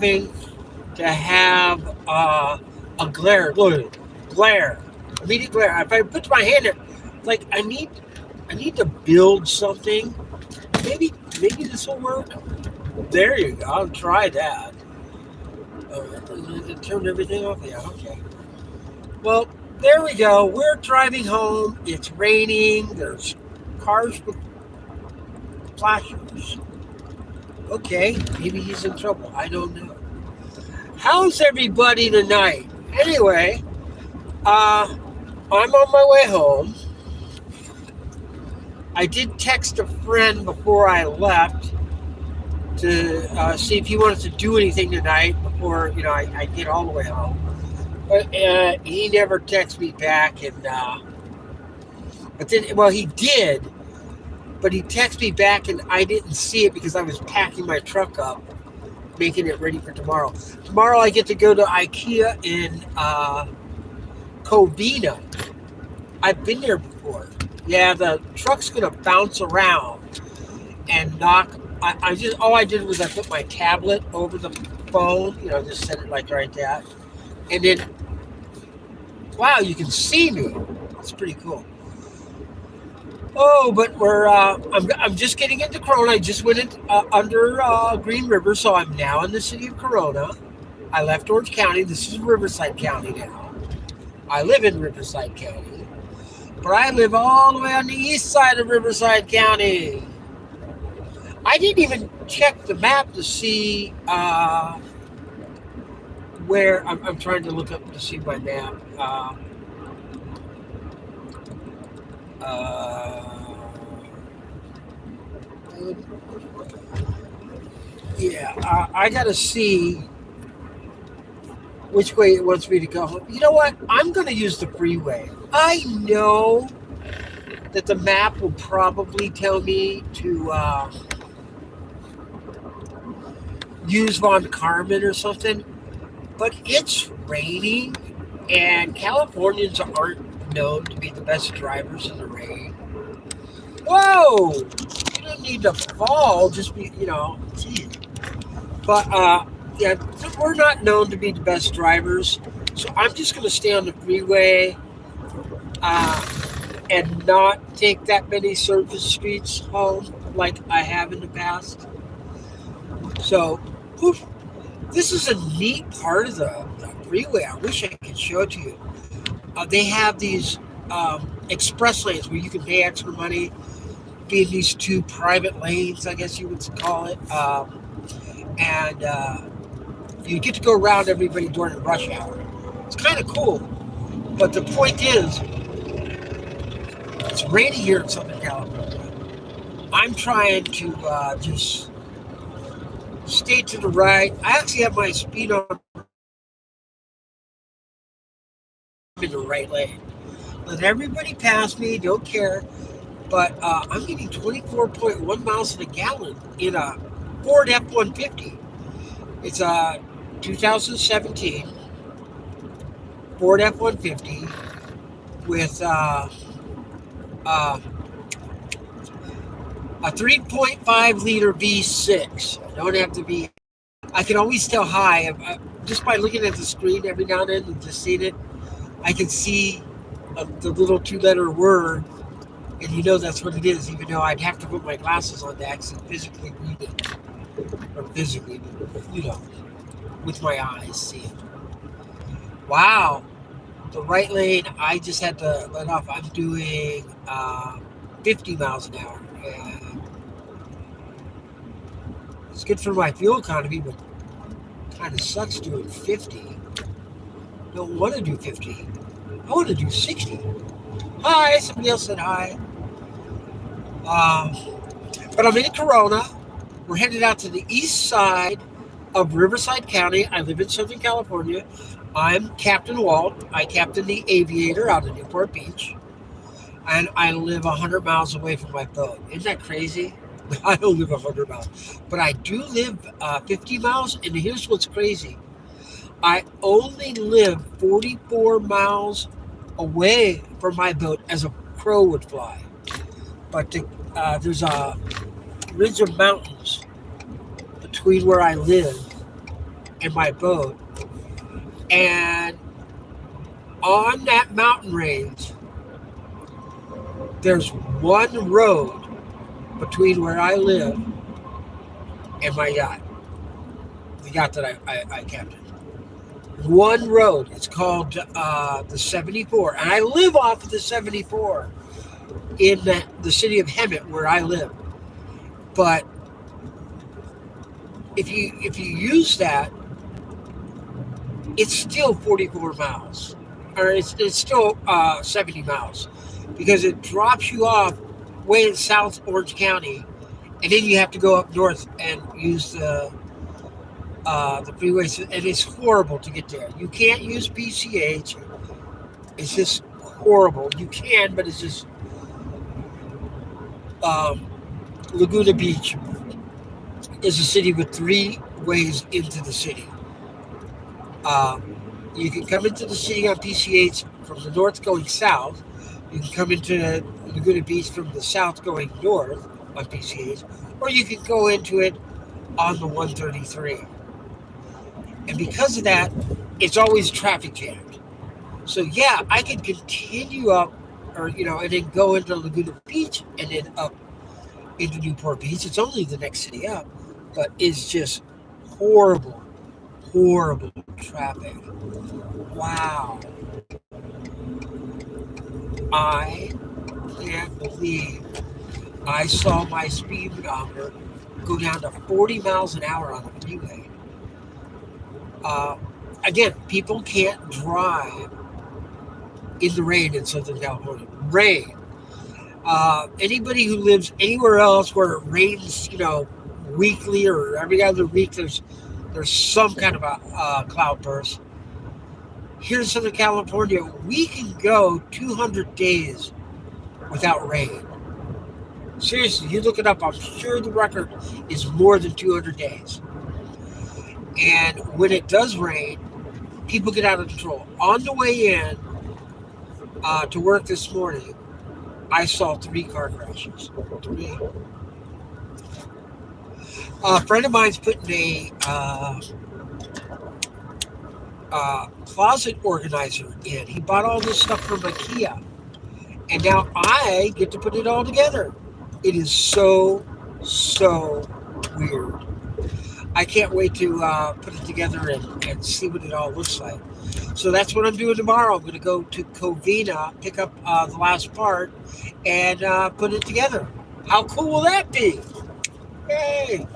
having to have a glare. Look, glare, immediate glare. If I put my hand in, like I need to build something. Maybe maybe this will work. There you go. I'll try that. It turned everything off. Yeah, okay. Well, there we go. We're driving home. It's raining. There's cars with flashers. Okay, maybe he's in trouble. I don't know. How's everybody tonight? Anyway, I'm on my way home. I did text a friend before I left to see if he wanted to do anything tonight before I get all the way home. But he never texted me back, and but then well he did, but he texted me back and I didn't see it because I was packing my truck up, making it ready for tomorrow. Tomorrow I get to go to IKEA in Covina. I've been there before. Yeah, the truck's gonna bounce around and knock. I just all I did was I put my tablet over the phone, just set it like right that, and then wow, you can see me. It's pretty cool. Oh, but I'm just getting into Corona. I just went under Green River, so I'm now in the city of Corona. I left Orange County. This is Riverside County now. I live in Riverside County, but I live all the way on the east side of Riverside County. I didn't even check the map to see where I'm trying to look up to see my map. Uh, yeah, I got to see which way it wants me to go. You know what? I'm going to use the freeway. I know that the map will probably tell me to use Von Carmen or something, but it's raining, and Californians aren't known to be the best drivers in the rain. Whoa! You don't need to fall, just be, geez. But, yeah, we're not known to be the best drivers, so I'm just going to stay on the freeway and not take that many surface streets home like I have in the past. So, oof, this is a neat part of the freeway. I wish I could show it to you. They have these express lanes where you can pay extra money, be in these two private lanes, I guess you would call it, and you get to go around everybody during the rush hour. It's kind of cool, but the point is, it's rainy here in Southern California. I'm trying to just stay to the right. I actually have my speed on in the right lane. Let everybody pass me, don't care. But I'm getting 24.1 miles to the gallon in a Ford F-150. It's a 2017 Ford F-150 with uh, a 3.5 liter V6. I don't have to be. I can always tell high just by looking at the screen every now and then and just seeing it. I can see the little two-letter word, and that's what it is. Even though I'd have to put my glasses on to actually physically read it, or physically, with my eyes see it. Wow, the right lane. I just had to let off. I'm doing 50 miles an hour. And it's good for my fuel economy, but kind of sucks doing 50. Don't want to do 50. I want to do 60. Hi, somebody else said hi. But I'm in Corona. We're headed out to the east side of Riverside County. I live in Southern California. I'm Captain Walt. I captain the Aviator out of Newport Beach. And I live 100 miles away from my boat. Isn't that crazy? I don't live 100 miles. But I do live 50 miles. And here's what's crazy. I only live 44 miles away from my boat as a crow would fly. But there's a ridge of mountains between where I live in my boat, and on that mountain range, there's one road between where I live and my yacht, the yacht that I captain. One road. It's called the 74, and I live off of the 74 in the city of Hemet, where I live. But if you use that, it's still 44 miles, or it's still 70 miles, because it drops you off way in South Orange County, and then you have to go up north and use the freeway, and it's horrible to get there. You can't use PCH. It's just horrible. You can, but it's just um, Laguna Beach is a city with three ways into the city. You can come into the city on PCH from the north going south. You can come into Laguna Beach from the south going north on PCH, or you can go into it on the 133. And because of that, it's always traffic jammed. So yeah, I can continue up, or and then go into Laguna Beach and then up into Newport Beach. It's only the next city up, but it's just horrible, horrible traffic. Wow. I can't believe I saw my speedometer go down to 40 miles an hour on the freeway. Again, people can't drive in the rain in Southern California. Rain. Anybody who lives anywhere else where it rains, weekly or every other week, there's some kind of a cloud burst. Here in Southern California, we can go 200 days without rain. Seriously, you look it up. I'm sure the record is more than 200 days. And when it does rain, people get out of control. On the way in to work this morning, I saw 3 car crashes. 3. A friend of mine's putting a closet organizer in. He bought all this stuff from IKEA, and now I get to put it all together. It is so weird. I can't wait to put it together and see what it all looks like. So that's what I'm doing tomorrow. I'm going to go to Covina, pick up the last part, and put it together. How cool will that be? Yay!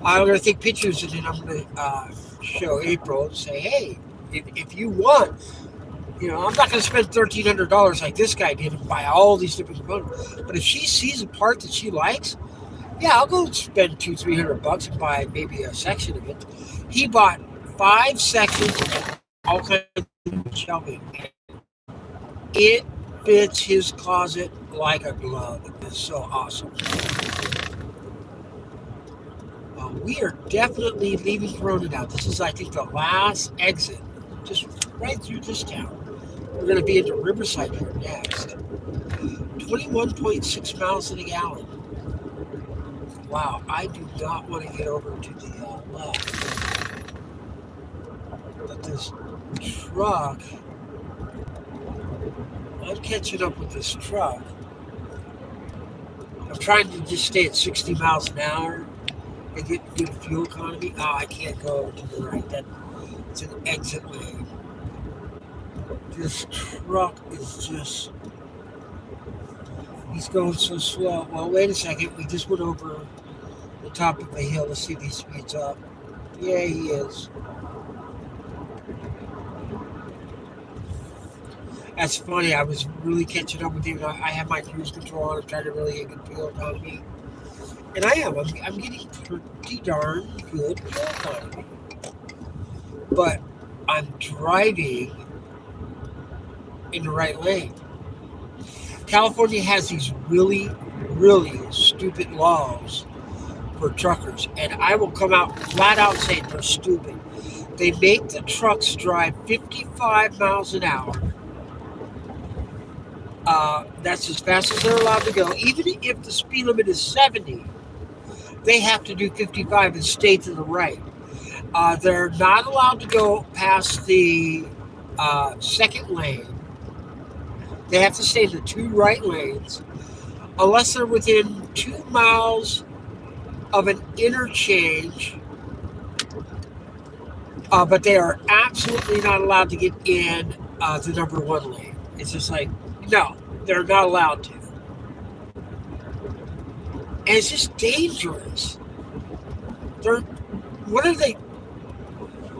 I'm going to take pictures, and then I'm going to show April and say, hey, if you want, I'm not going to spend $1,300 like this guy did and buy all these different components. But if she sees a part that she likes, yeah, I'll go spend $200-$300 and buy maybe a section of it. He bought 5 sections and all kinds of shelving. It fits his closet like a glove. It's so awesome. We are definitely leaving Corona now. This is, I think, the last exit, just right through this town. We're going to be into Riverside here next. 21.6 miles in a gallon. Wow, I do not want to get over to the left. But this truck, I'm catching up with this truck. I'm trying to just stay at 60 miles an hour and get good fuel economy. Oh, I can't go to the right. It's an exit lane. This truck is just, he's going so slow. Well, wait a second. We just went over the top of the hill. Let's see if he speeds up. Yeah, he is. That's funny. I was really catching up with him. I have my cruise control on. I'm trying to really get good fuel economy. And I am. I'm getting pretty darn good fuel economy. But I'm driving in the right lane. California has these really, really stupid laws for truckers. And I will come out flat out saying they're stupid. They make the trucks drive 55 miles an hour. That's as fast as they're allowed to go. Even if the speed limit is 70, they have to do 55 and stay to the right. They're not allowed to go past the second lane. They have to stay in the two right lanes unless they're within 2 miles of an interchange. But they are absolutely not allowed to get in the number one lane. It's just like, no, they're not allowed to. And it's just dangerous. They're, what are they?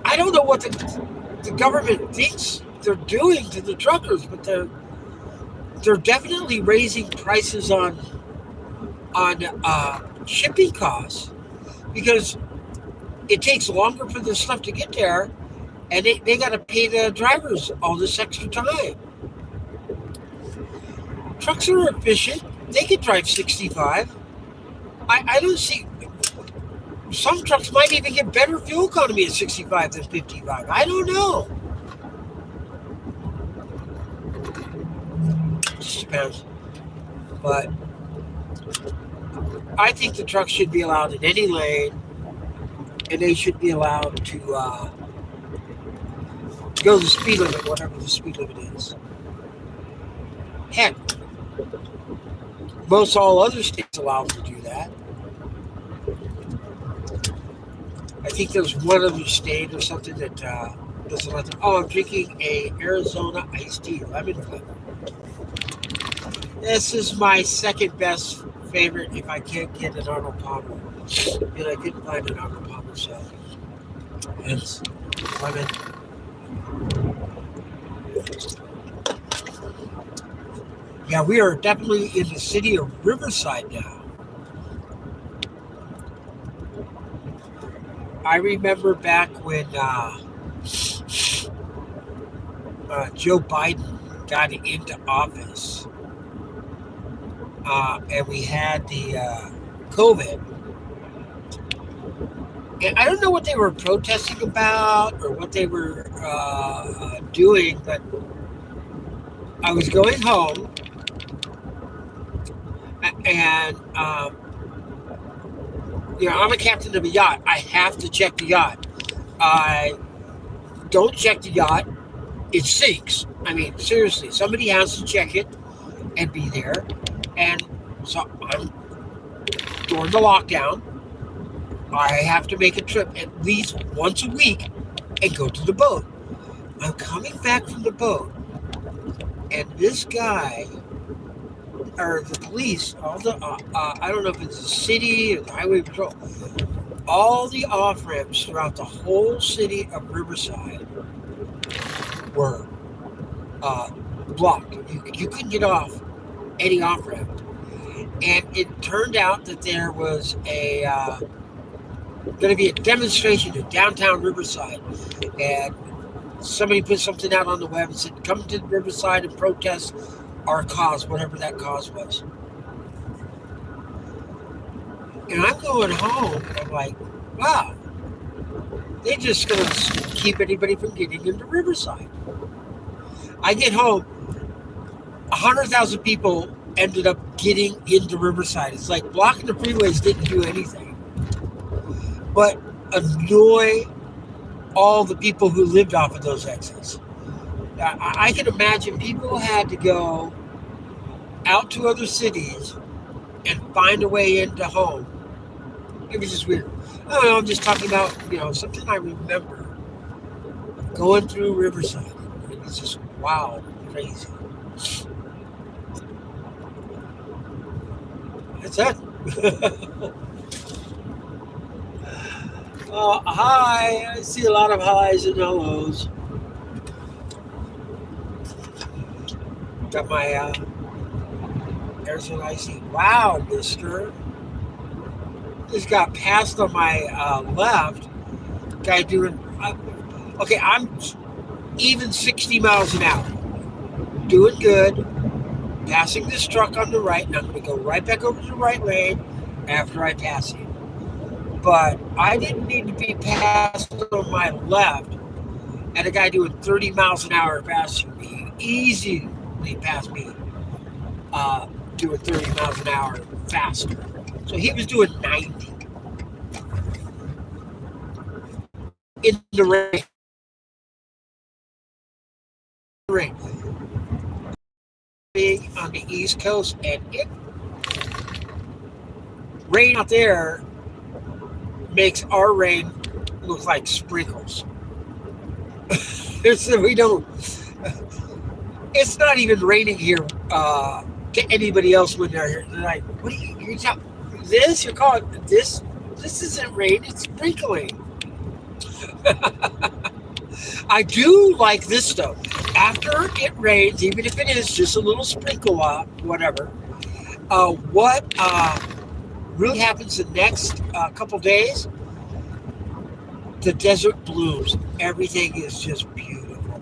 I don't know what the government thinks they're doing to the truckers, but they're definitely raising prices on shipping costs because it takes longer for this stuff to get there, and they got to pay the drivers all this extra time. Trucks are efficient; they can drive 65. I don't see. Some trucks might even get better fuel economy at 65 than 55. I don't know. Just depends. But I think the trucks should be allowed in any lane, and they should be allowed to go the speed limit, whatever the speed limit is. Heck, most all other states allow them to do that. I think there's one other state or something that doesn't let them. Oh, I'm drinking a Arizona iced tea, lemon flavor. This is my second best favorite if I can't get an Arnold Palmer. And I couldn't find an Arnold Palmer, so hence lemon. Yeah, we are definitely in the city of Riverside now. I remember back when Joe Biden got into office and we had the COVID. And I don't know what they were protesting about or what they were doing, but I was going home and I'm a captain of a yacht. I have to check the yacht. I don't check the yacht, it sinks. I mean, seriously, somebody has to check it and be there. And so I'm during the lockdown. I have to make a trip at least once a week and go to the boat. I'm coming back from the boat, and this guy or the police, all the I don't know if it's the city or the highway patrol, all the off ramps throughout the whole city of Riverside were blocked. You couldn't get off any off ramp, and it turned out that there was going to be a demonstration in downtown Riverside, and somebody put something out on the web and said, "Come to Riverside and protest our cause, whatever that cause was." And I'm going home, and I'm like, wow, they're just going to keep anybody from getting into Riverside. I get home, 100,000 people ended up getting into Riverside. It's like blocking the freeways didn't do anything but annoy all the people who lived off of those exits. I can imagine people had to go out to other cities and find a way into home. It was just weird. I don't know, I'm just talking about, something I remember going through Riverside. It was just wild, crazy. That's it. Hi. I see a lot of highs and hellos. Got my Arizona Icy. Wow, mister. Just got passed on my left. Guy doing... okay, I'm even 60 miles an hour. Doing good. Passing this truck on the right, and I'm going to go right back over to the right lane after I pass him. But I didn't need to be passed on my left, and a guy doing 30 miles an hour faster than me. Easily passed me doing 30 miles an hour faster. So he was doing 90. in the rain big on the East Coast, and it rain out there makes our rain look like sprinkles. So we don't. It's not even raining here to anybody else when they're here. They're like, "What are you talking? This you're calling this? This isn't rain. It's sprinkling." I do like this though. After it rains, even if it is just a little sprinkle, whatever. What really happens the next couple days? The desert blooms. Everything is just beautiful.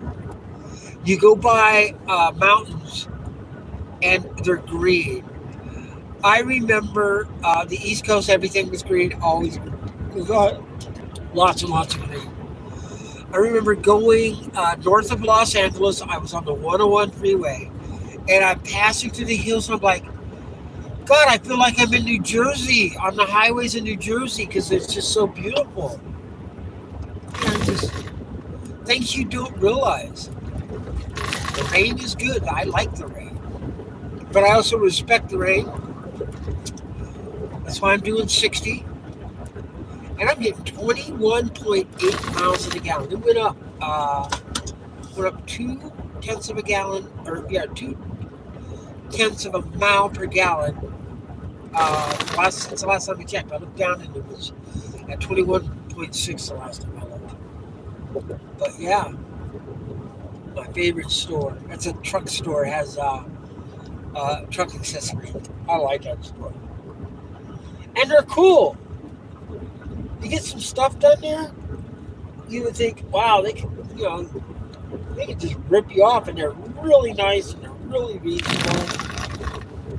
You go by mountains and they're green. I remember the East Coast, everything was green, always green. We got lots and lots of green. I remember going north of Los Angeles. I was on the 101 freeway and I'm passing through the hills and I'm like, God, I feel like I'm in New Jersey, on the highways in New Jersey because it's just so beautiful. And just things you don't realize. The rain is good. I like the rain. But I also respect the rain. That's why I'm doing 60. And I'm getting 21.8 miles in a gallon. It went up 2 tenths of a gallon, or yeah, 2 tenths of a mile per gallon. Since the last time we checked, I looked down and it was at 21.6 the last time I looked. But yeah, my favorite store. It's a truck store. It has truck accessories. I like that store, and they're cool. You get some stuff done there. You would think, wow, they can, they can just rip you off, and they're really nice and they're really reasonable.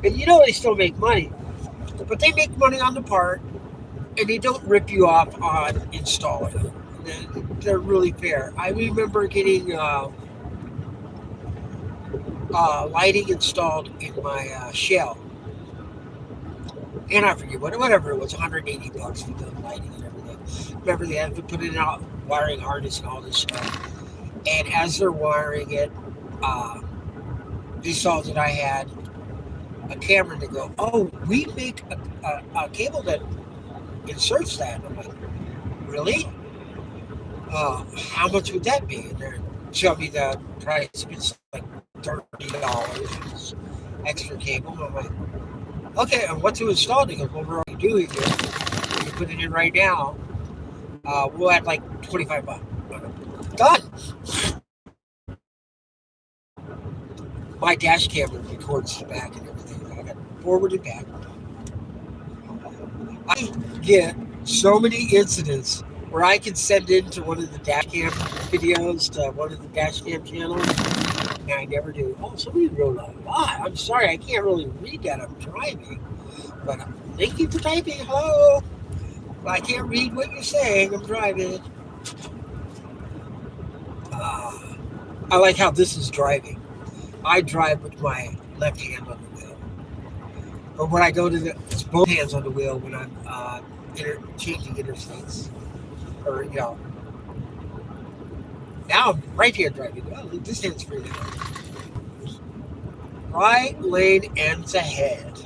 And they still make money, but they make money on the part, and they don't rip you off on installing it. They're really fair. I remember getting lighting installed in my Shell, and I forget whatever it was, $180 for the lighting and everything. Remember, they had to put in a wiring harness and all this stuff. And as they're wiring it, they saw that I had a camera, and they go, "Oh, we make a cable that inserts that." And I'm like, "Really? How much would that be?" And they tell me the price. It's like $30 extra cable. And I'm like, "Okay, and what to install?" They go, "Well, we're already doing it. You put it in right now. We'll add like $25." Done. My dash camera records the back and everything. I got forward and back. I get so many incidents where I can send into one of the dash cam videos to one of the dash cam channels, and I never do. Oh, somebody wrote a lot. I'm sorry, I can't really read that. I'm driving. But thank you for typing. Hello. I can't read what you're saying. I'm driving. I like how this is driving. I drive with my left hand on the wheel. But when I go to it's both hands on the wheel when I'm changing interstates. Or, now I'm right here driving. Oh, this hand's free now. Right lane ends ahead.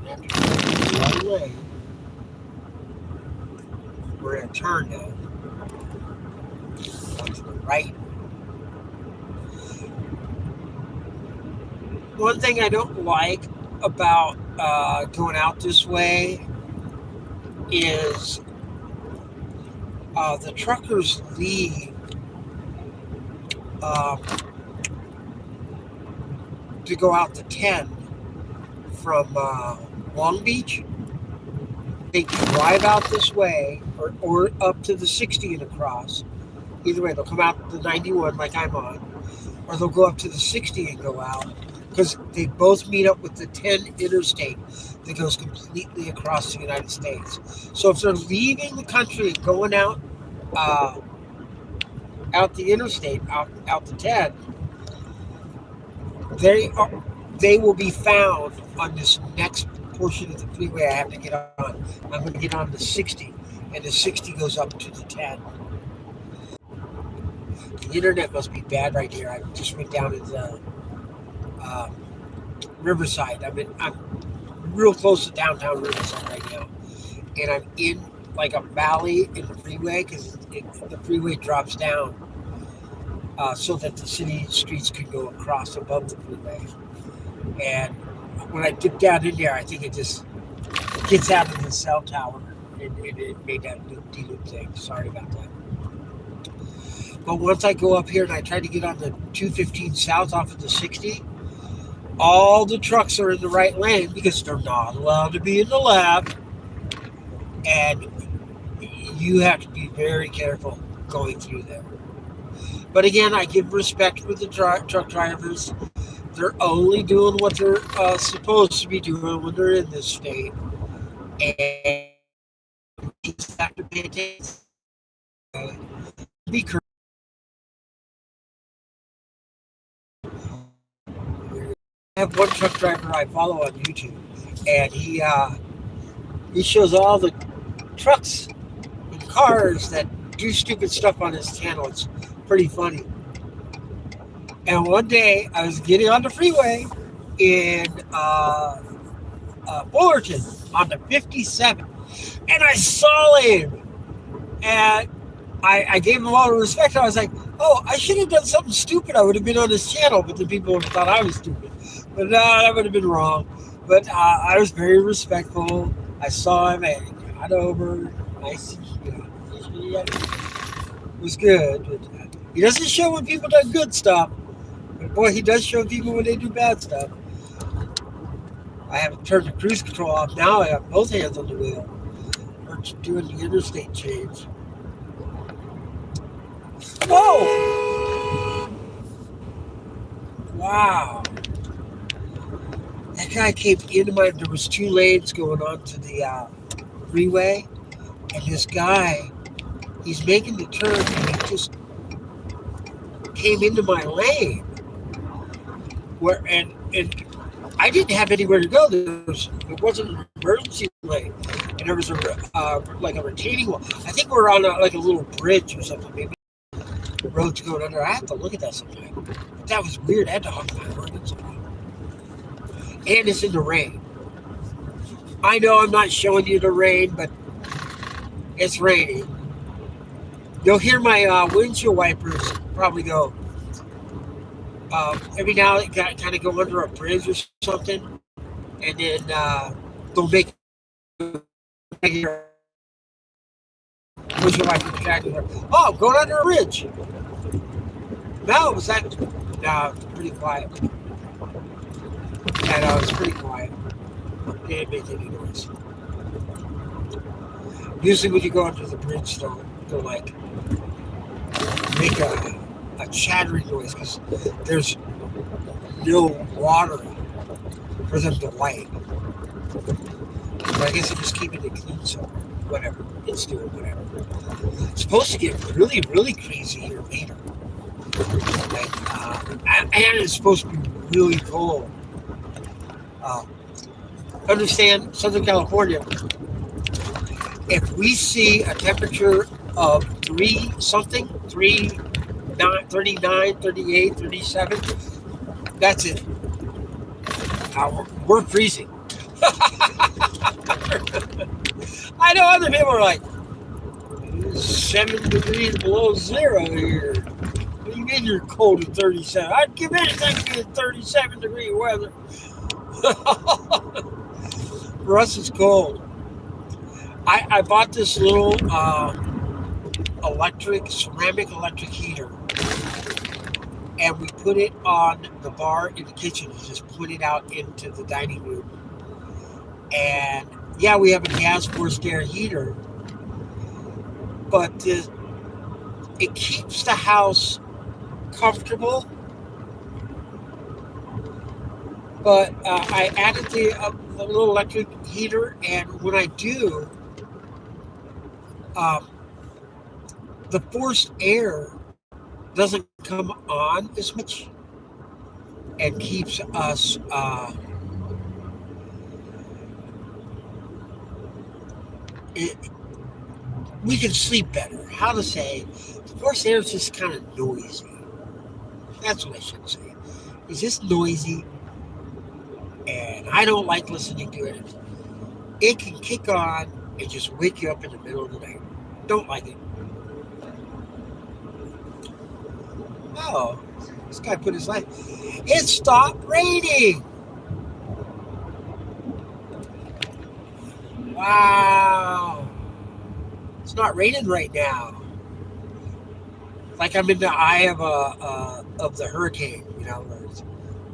Right lane. We're going to turn now. To the right. One thing I don't like about going out this way is the truckers leave to go out to 10 from Long Beach. They drive out this way or up to the 60 and across. Either way, they'll come out the 91 like I'm on, or they'll go up to the 60 and go out, because they both meet up with the 10 interstate that goes completely across the United States. So if they're leaving the country and going out the interstate, out the 10, they will be found on this next portion of the freeway I have to get on. I'm going to get on the 60, and the 60 goes up to the 10. The internet must be bad right here. I just went down to the uh, Riverside. I'm real close to downtown Riverside right now, and I'm in like a valley in the freeway because the freeway drops down so that the city streets can go across above the freeway. And when I dip down in there, I think it just gets out of the cell tower, and it made that loop de loop thing. Sorry about that. But once I go up here and I try to get on the 215 south off of the 60, all the trucks are in the right lane because they're not allowed to be in the lap, and you have to be very careful going through there. But again, I give respect with the truck drivers. They're only doing what they're supposed to be doing when they're in this state, and you just have to pay attention. Be correct. I have one truck driver I follow on YouTube, and he shows all the trucks and cars that do stupid stuff on his channel. It's pretty funny. And one day I was getting on the freeway in Fullerton on the 57, and I saw him, and I gave him all the respect. I was like, oh, I should have done something stupid. I would have been on his channel, but the people would have thought I was stupid. But that would have been wrong. But I was very respectful. I saw him and he got over. Nice, it was good. But, he doesn't show when people do good stuff. But boy, he does show people when they do bad stuff. I haven't turned the cruise control off. Now I have both hands on the wheel. We're doing the interstate change. Whoa! Wow. That guy came into there was 2 lanes going on to the freeway, and this guy, he's making the turn, and he just came into my lane. And I didn't have anywhere to go. It wasn't an emergency lane, and there was like a retaining wall. I think we're on like a little bridge or something. Maybe the road's going under. I have to look at that sometime. But that was weird. I had to honk my horn sometime. And it's in the rain. I know I'm not showing you the rain, but it's raining. You'll hear my windshield wipers probably go. Every now and then, kind of go under a bridge or something, and then they'll make your windshield wipers tracking. Oh, I'm going under a ridge. No, was that? No, it's pretty quiet. Yeah, no, it's pretty quiet. It didn't make any noise. Usually when you go under the bridge, they'll like make a chattering noise because there's no water for them to wipe. But I guess they're just keeping it clean, so whatever. It's doing whatever. It's supposed to get really, really crazy here later. And it's supposed to be really cold. Understand, Southern California, if we see a temperature of 39, 38, 37, that's it. We're freezing. I know other people are like, 7 degrees below zero here. What do you mean you're cold at 37? I'd give anything to be at 37-degree weather. For us, it's cold. I bought this little ceramic electric heater, and we put it on the bar in the kitchen and just put it out into the dining room. And yeah, we have a gas forced air heater, but it keeps the house comfortable. But I added the little electric heater, and when I do, the forced air doesn't come on as much and keeps us we can sleep better. How to say, the forced air is just kind of noisy. That's what I should say. It's just noisy, and I don't like listening to it. It can kick on and just wake you up in the middle of the night. Don't like it. Oh, this guy put his life. It stopped raining. Wow. It's not raining right now. Like I'm in the eye of the hurricane. Where it's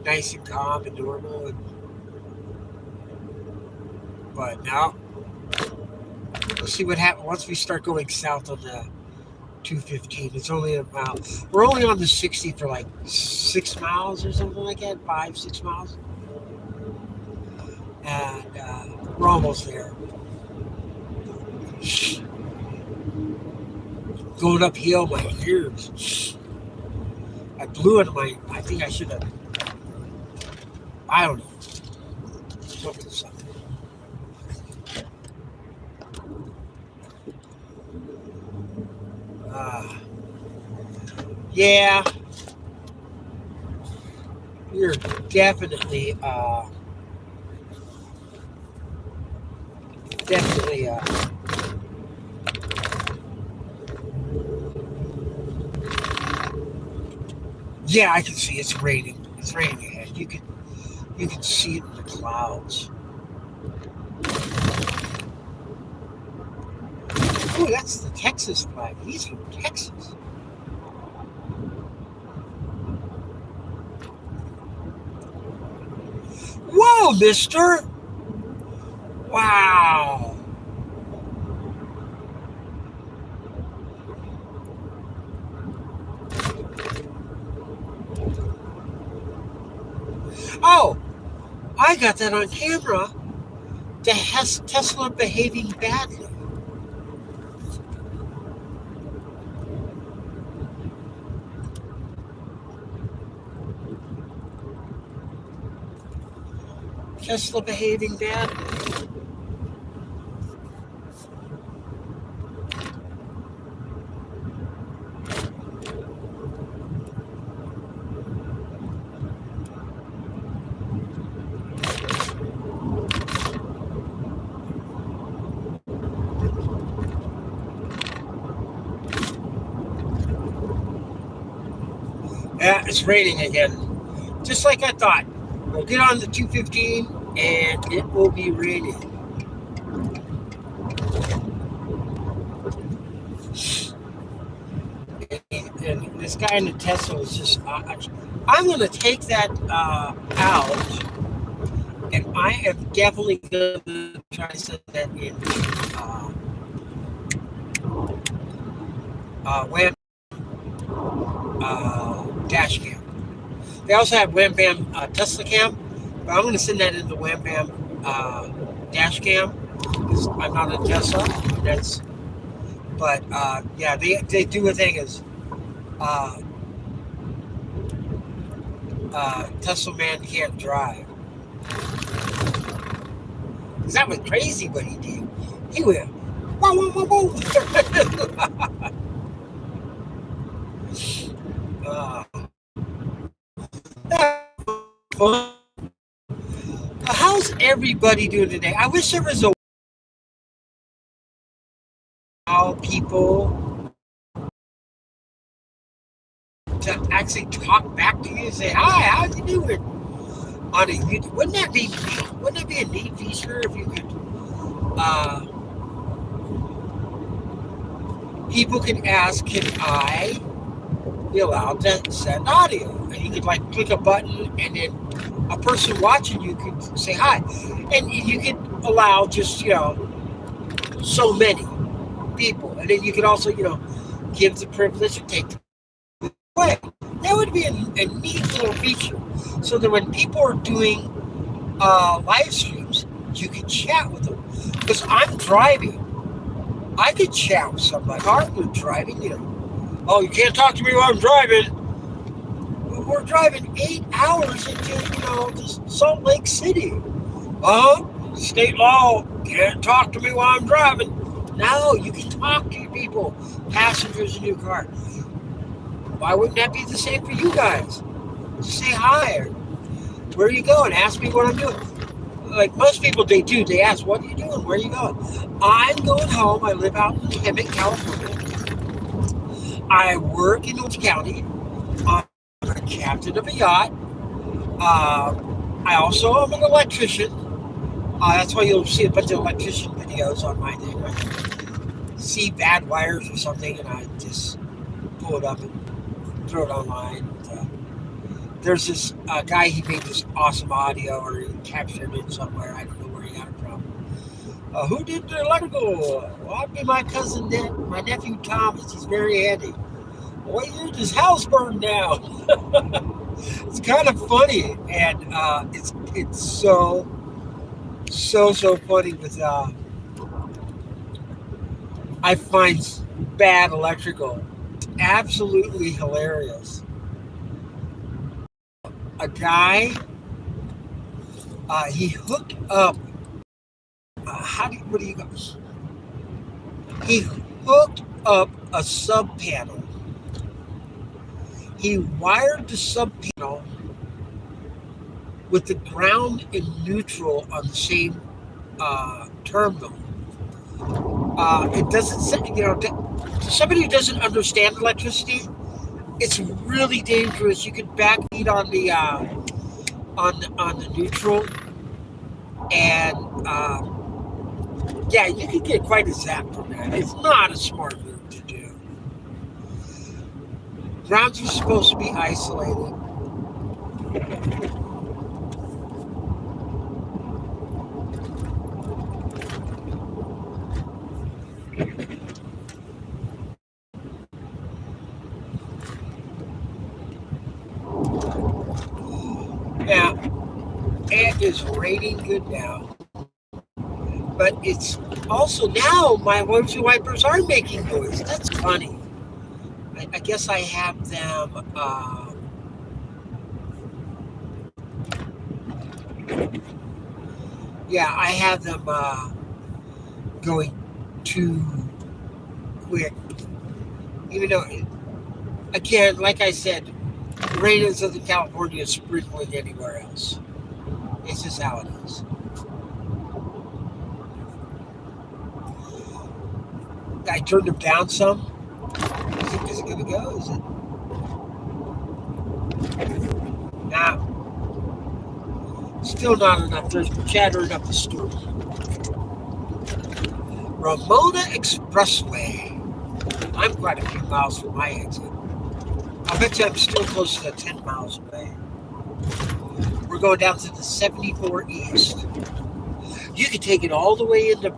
nice and calm and normal. But now, we'll see what happens once we start going south on the 215. It's only about, we're only on the 60 for like 6 miles or something like that, 5, 6 miles. And we're almost there. Going uphill, my ears. I blew into I think I should have, I don't know. Something. Yeah, you're definitely, definitely, yeah, I can see it's raining. It's raining ahead. You can see it in the clouds. Oh, that's the Texas flag. He's from Texas. Whoa, mister! Wow. Oh, I got that on camera. The Tesla behaving badly. Tesla behaving badly. Yeah, it's raining again. Just like I thought. We'll get on the 215 and it will be raining. And this guy in the Tesla was just. I'm going to take that out, and I am definitely going to try to set that in Wham dash cam. They also have Wham Bam Tesla cam, but I'm going to send that in the Wham Bam dash cam because I'm not a Tesla. But yeah, they do a thing as Tesla man can't drive. Because that was crazy what he did. He went, whoa, whoa, whoa, whoa. How's everybody doing today? I wish there was a how people to actually talk back to you and say, hi, how you doing? On a YouTube. Wouldn't that be a neat feature if you could people can ask, can I be allowed to send audio? And you could like click a button and then a person watching you could say hi. And you could allow just, so many people. And then you could also, give the privilege and take the away. That would be a neat little feature. So that when people are doing live streams, you can chat with them. Because I'm driving. I could chat with somebody. Hardly driving, Oh, you can't talk to me while I'm driving. We're driving 8 hours into, Salt Lake City. State law, can't talk to me while I'm driving. No, you can talk to people, passengers in your car. Why wouldn't that be the same for you guys? Just say hi or where are you going? Ask me what I'm doing. Like most people, they do. They ask, "What are you doing? Where are you going?" I'm going home. I live out in Hemet, California. I work in Orange County. I'm a captain of a yacht. I also am an electrician. That's why you'll see a bunch of electrician videos on my thing. I see bad wires or something, and I just pull it up and throw it online. There's this guy, he made this awesome audio, or he captured it somewhere. I don't know where he got it from. Who did the electrical? Well, I'd be my cousin, my nephew Thomas. He's very handy. What year does house burn down? It's kind of funny, and it's so funny with I find bad electrical absolutely hilarious. A guy, he hooked up. What do you go? He hooked up a sub panel. He wired the sub panel with the ground and neutral on the same terminal. It doesn't say, to somebody who doesn't understand electricity, it's really dangerous. You could backbeat on the neutral, and yeah, you could get quite a zap from that. It's not a smart move to do. Grounds are supposed to be isolated. Now, it is raining good now, but it's also now my windshield wipers are making noise. That's funny. I guess I have them. Yeah, I have them going too quick. Even though, again, like I said, rain in Southern California is sprinkling anywhere else. It's just how it is. I turned them down some. Is it going to go? Is it? Nah. Still not enough. There's chattering up the street. Ramona Expressway. I'm quite a few miles from my exit. I bet you I'm still close to 10 miles away. We're going down to the 74 East. You can take it all the way into the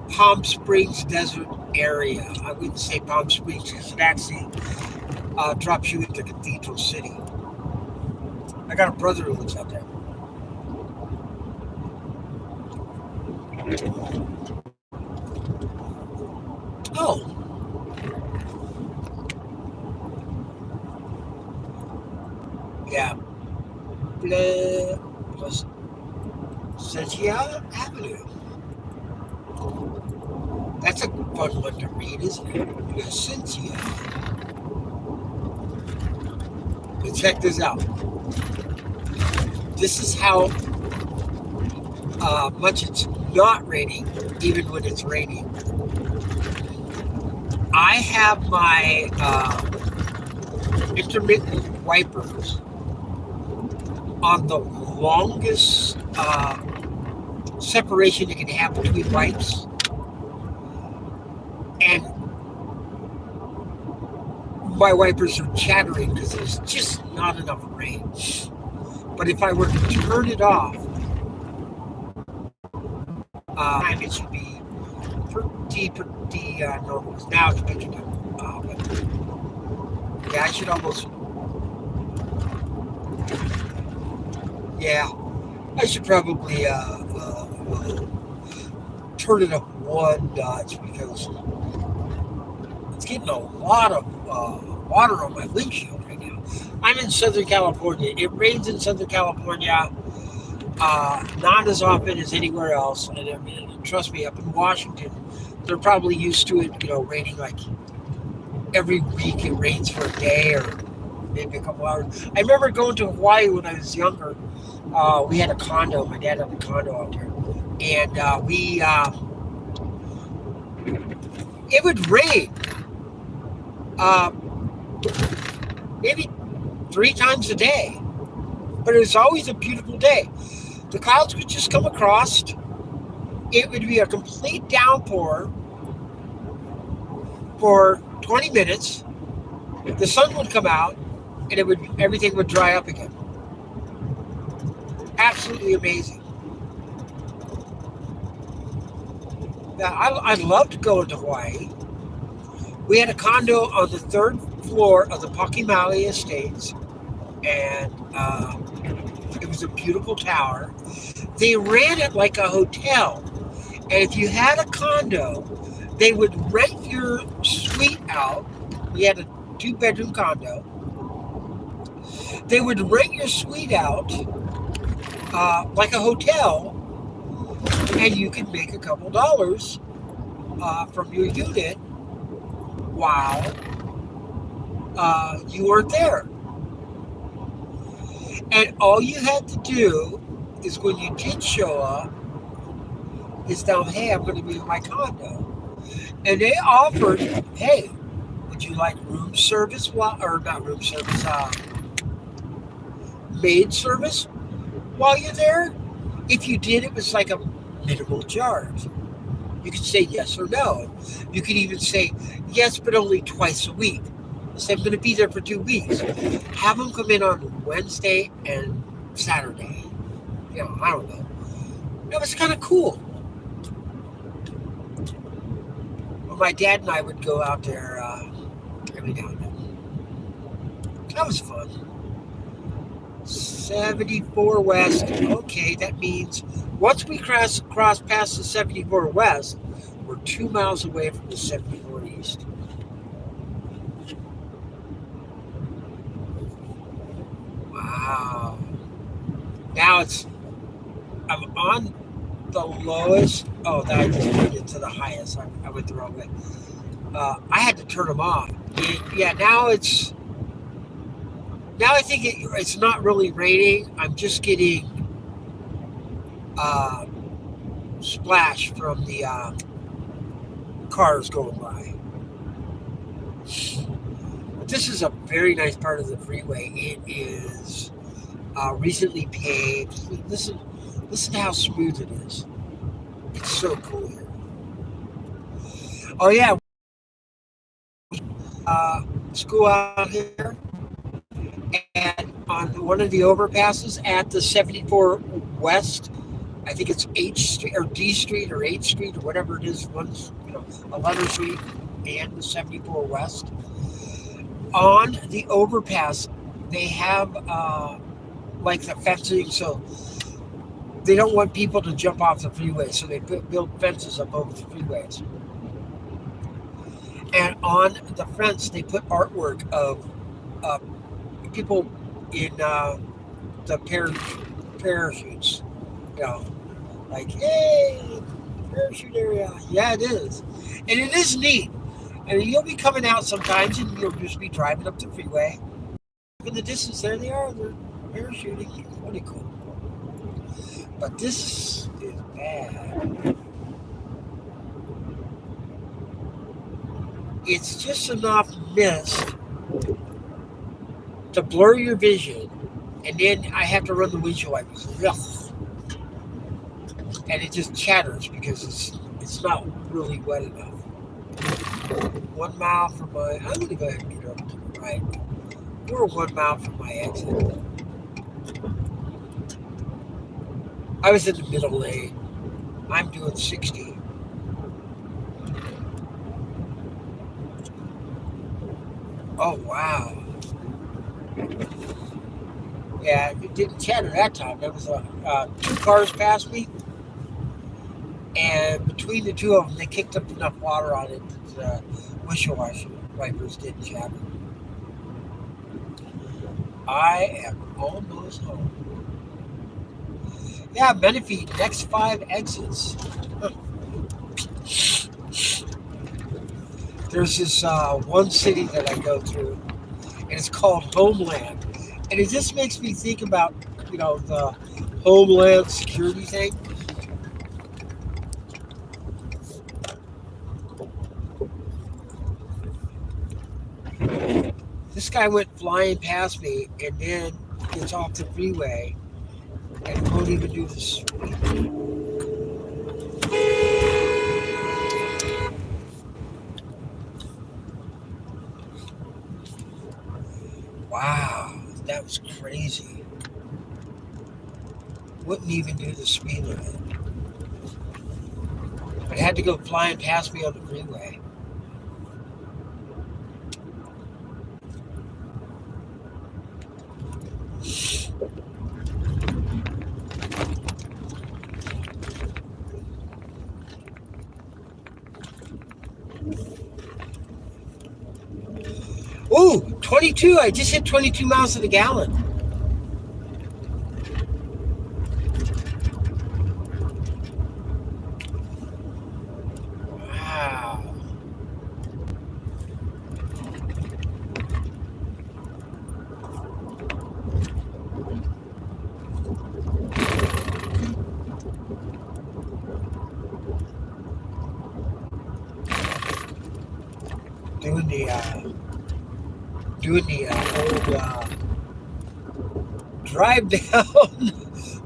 Palm Springs desert area. I wouldn't say Palm Springs because it actually drops you into Cathedral City. I got a brother who lives out there. Oh. Yeah. Placentia Avenue. That's a fun one to read, isn't it? Placentia. But check this out. This is how much it's not raining, even when it's raining. I have my intermittent wipers on the longest separation you can have between wipes, and my wipers are chattering because there's just not enough rain. But if I were to turn it off, it should be pretty normal. Now it's picking up. Yeah, I should almost. Yeah, I should probably turn it up one notch because it's getting a lot of water on my windshield right now. I'm in Southern California. It rains in Southern California Not as often as anywhere else. And I mean, trust me, up in Washington, they're probably used to it, raining like every week. It rains for a day or maybe a couple hours. I remember going to Hawaii when I was younger. We had a condo. My dad had a condo out there. And it would rain uh, maybe 3 times a day, but it was always a beautiful day. The clouds would just come across. It would be a complete downpour for 20 minutes. The sun would come out, and everything would dry up again. Absolutely amazing. Now, I'd love to go into Hawaii. We had a condo on the 3rd floor of the Pakimaui Estates, and it was a beautiful tower. They ran it like a hotel, and if you had a condo, they would rent your suite out. We had a 2-bedroom condo. They would rent your suite out like a hotel, and you could make a couple dollars from your unit while you weren't there. And all you had to do is when you did show up, is tell them, hey, I'm going to be in my condo. And they offered, hey, would you like room service? Or not room service, maid service while you're there? If you did, it was like a minimal charge. You could say yes or no. You could even say yes, but only twice a week. Say I'm going to be there for 2 weeks. Have them come in on Wednesday and Saturday. I don't know. It was kind of cool. Well, my dad and I would go out there every now and then. That was fun. 74 West. Okay, that means once we cross past the 74 West, we're 2 miles away from the 74 East. Wow. Now I'm on the lowest. Oh, that I just made it to the highest. I went the wrong way. I had to turn them off. Now I think it's not really raining. I'm just getting splash from the cars going by. But this is a very nice part of the freeway. It is recently paved. Listen to how smooth it is. It's so cool here. Oh yeah, school out here, and on one of the overpasses at the 74 West, I think it's H Street or D Street or H Street or whatever it is. One's 11th Street and the 74 West. On the overpass, they have like the fencing, so they don't want people to jump off the freeway, so they build fences up over the freeways. And on the fence, they put artwork of people in the parachutes. Like, hey, parachute area. Yeah, it is. And it is neat. And you'll be coming out sometimes, and you'll just be driving up the freeway. In the distance, there they are. They're parachuting. It's really cool. But this is bad. It's just enough mist to blur your vision, and then I have to run the windshield wipers. And it just chatters because it's not really wet enough. 1 mile from I'm going to go ahead and get over to the right. We're 1 mile from my exit. I was in the middle lane. I'm doing 60. Oh, wow. Yeah, it didn't chatter that time. There was 2 cars past me, and between the 2 of them, they kicked up enough water on it that windshield wipers didn't chatter. I am almost home. Yeah, Menifee, next 5 exits. There's this one city that I go through, and it's called Homeland. And it just makes me think about, the Homeland Security thing. This guy went flying past me and then gets off the freeway and won't even do this. Wow, that was crazy. Wouldn't even do the speed limit. But had to go flying past me on the freeway. Ooh, 22. I just hit 22 miles to the gallon. Wow. Doing the old drive down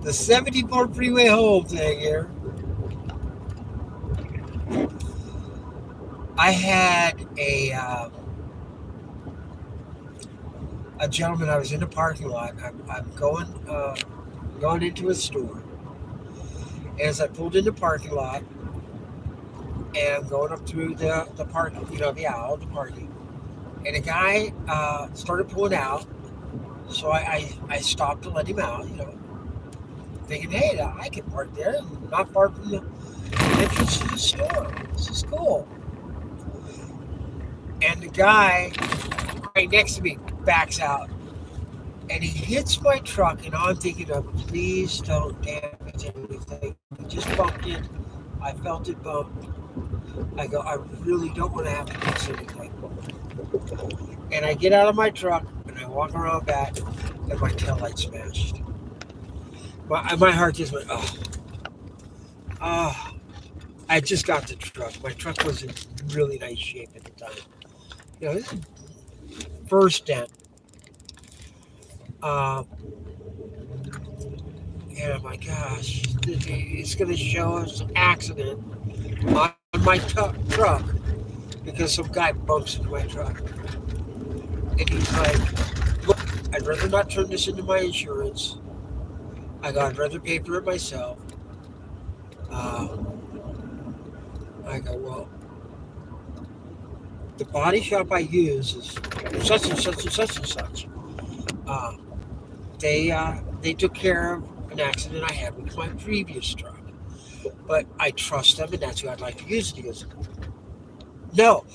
the 74 freeway home thing here. I had a gentleman. I was in the parking lot. I'm going into a store. As I pulled in the parking lot and I'm going up through the parking, the aisle, the parking, and a guy started pulling out. So I stopped to let him out, thinking, hey, I can park there, not far from the entrance to the store. This is cool. And the guy right next to me backs out, and he hits my truck, and I'm thinking of, please don't damage anything. He just bumped it. I felt it bump. I go, I really don't want to have to fix anything. And I get out of my truck, and I walk around back, and my taillight smashed. My heart just went, oh. I just got the truck. My truck was in really nice shape at the time. This is first dent. And my gosh, it's going to show us an accident on my truck because some guy bumps into my truck. And he's like, look, I'd rather not turn this into my insurance. I'd rather pay for it myself. I go, well, the body shop I use is such and such and such and such. They took care of an accident I had with my previous truck, but I trust them, and that's who I'd like to use it. He goes, no,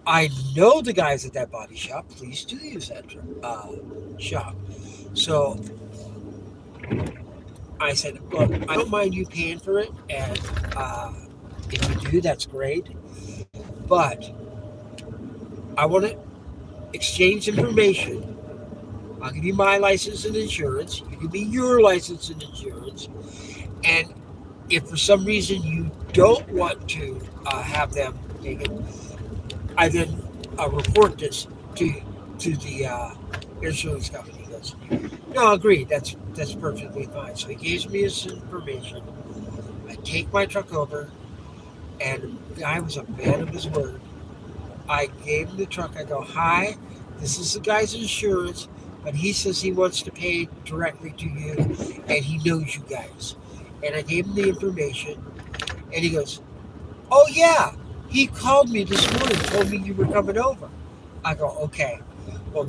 I know the guys at that body shop. Please do use that shop. So I said, look, I don't mind you paying for it, and if you do, that's great. But I want to exchange information. I'll give you my license and insurance. You give me your license and insurance. And if for some reason you don't want to have them taken, I then report this to the insurance company. He goes, no, agreed. That's perfectly fine. So he gives me his information. I take my truck over, and the guy was a man of his word. I gave him the truck. I go, hi, this is the guy's insurance, but he says he wants to pay directly to you, and he knows you guys. And I gave him the information, and he goes, oh, yeah, he called me this morning, told me you were coming over. I go, okay.